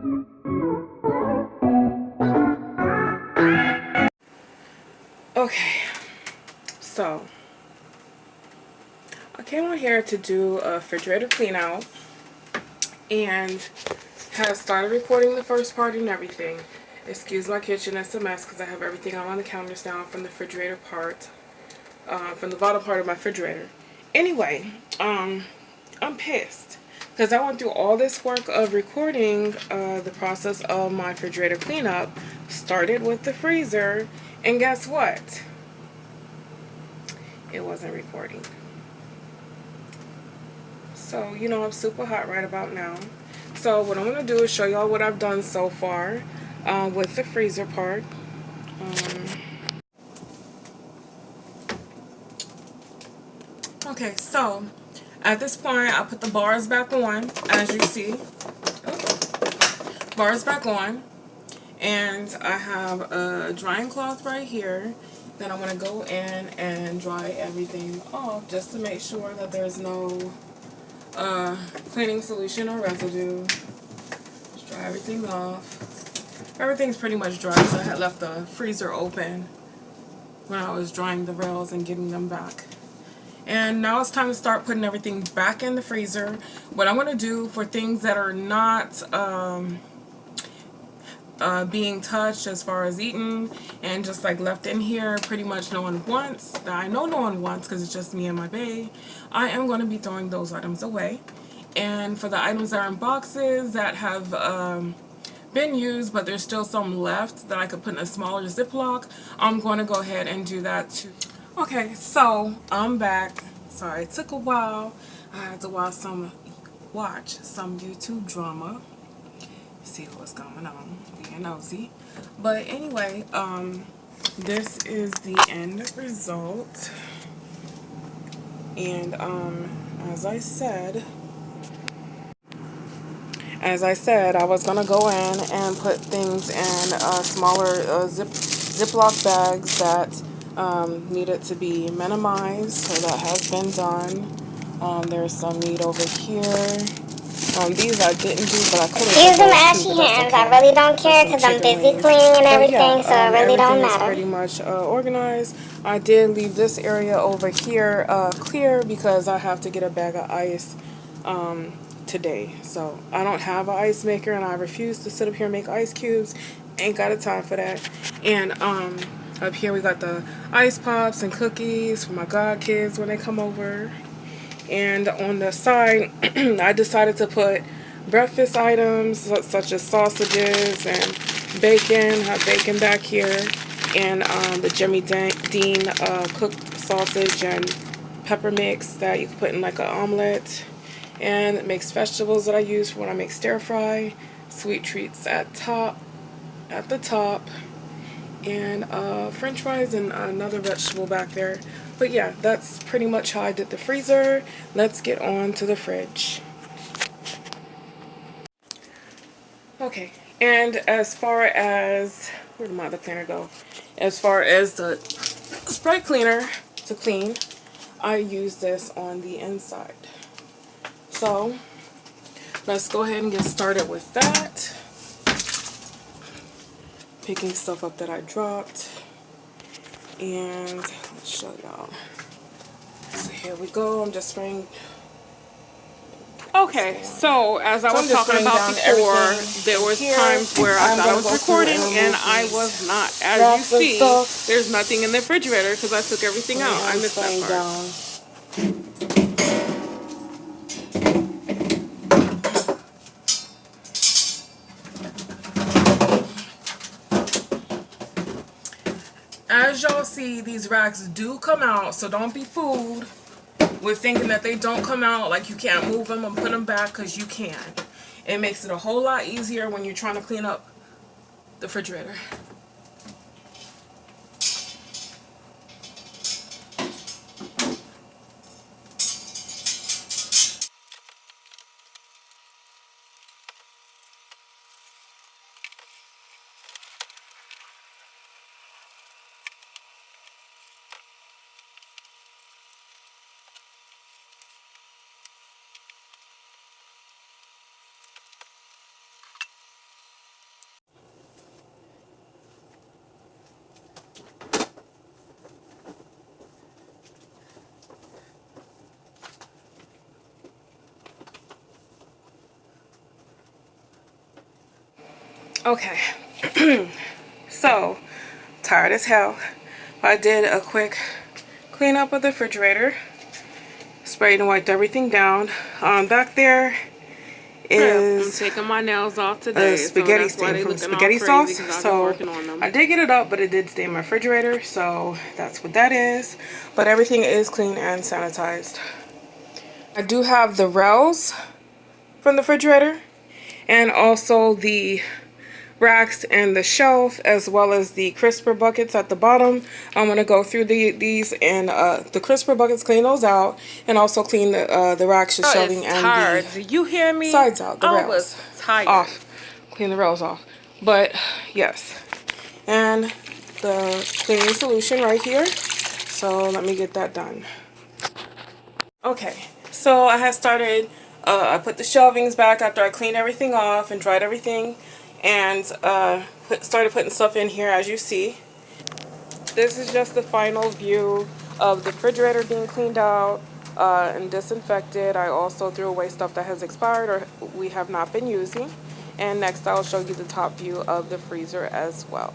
Okay, so I came on here to do a refrigerator clean out and have started recording the first part and everything. Excuse my kitchen, it's a mess because I have everything out on the counters now from the refrigerator part, from the bottom part of my refrigerator. Anyway, I'm pissed because I went through all this work of recording the process of my refrigerator cleanup, started with the freezer, and guess what? It wasn't recording. So, you know, I'm super hot right about now. So what I'm going to do is show y'all what I've done so far with the freezer part. Okay, so at this point, I put the bars back on, as you see. Bars back on. And I have a drying cloth right here that I'm going to go in and dry everything off just to make sure that there's no cleaning solution or residue. Just dry everything off. Everything's pretty much dry, so I had left the freezer open when I was drying the rails and getting them back. And now it's time to start putting everything back in the freezer. What I'm going to do for things that are not being touched as far as eaten and just like left in here, pretty much no one wants, that I know no one wants because it's just me and my bae, I am going to be throwing those items away. And for the items that are in boxes that have been used but there's still some left that I could put in a smaller Ziploc, I'm going to go ahead and do that too. Okay, so I'm back. Sorry, it took a while. I had to watch some YouTube drama, see what's going on, being nosy. But anyway, this is the end result. And as I said, I was gonna go in and put things in smaller Ziploc bags that needed to be minimized, so that has been done. There's some meat over here. These I didn't do, but I could have. Use them ashy hands. I really don't care because I'm busy cleaning and everything, so it really don't matter. Everything is pretty much organized. I did leave this area over here clear because I have to get a bag of ice today. So I don't have an ice maker, and I refuse to sit up here and make ice cubes. Ain't got a time for that. And up here we got the ice pops and cookies for my god kids when they come over. And on the side, I decided to put breakfast items such as sausages and bacon. I have bacon back here, and the Jimmy Dean cooked sausage and pepper mix that you can put in like an omelet, and mixed vegetables that I use for when I make stir fry, sweet treats at the top, and french fries and another vegetable back there. But yeah, that's pretty much how I did the freezer. Let's get on to the fridge. Okay, and as far as, where did my other cleaner go? As far as the spray cleaner to clean, I use this on the inside. So let's go ahead and get started with that. Picking stuff up that I dropped. And let's show y'all. So here we go. I'm just spraying. Okay, so as I was talking about before, there was times where I thought I was recording and I was not. As you see, there's nothing in the refrigerator because I took everything out. I missed that part. As y'all see, these racks do come out, so don't be fooled with thinking that they don't come out, like you can't move them and put them back, because you can. It makes it a whole lot easier when you're trying to clean up the refrigerator. Okay. So, tired as hell. I did a quick cleanup of the refrigerator. Sprayed and wiped everything down. Back there is I'm taking my nails off today. spaghetti so stain from spaghetti sauce. So I did get it up, but it did stay in my refrigerator. So that's what that is. But everything is clean and sanitized. I do have the rails from the refrigerator and also the racks and the shelf, as well as the crisper buckets at the bottom. I'm going to go through these and the crisper buckets, clean those out, and also clean the racks, the shelving, and the you hear me? sides out, the rails. I was tired. Off. Clean the rails off. But yes. And the cleaning solution right here. So let me get that done. Okay. So I had started, I put the shelvings back after I cleaned everything off and dried everything. And started putting stuff in here, as you see. This is just the final view of the refrigerator being cleaned out and disinfected. I also threw away stuff that has expired or we have not been using. And next I'll show you the top view of the freezer as well.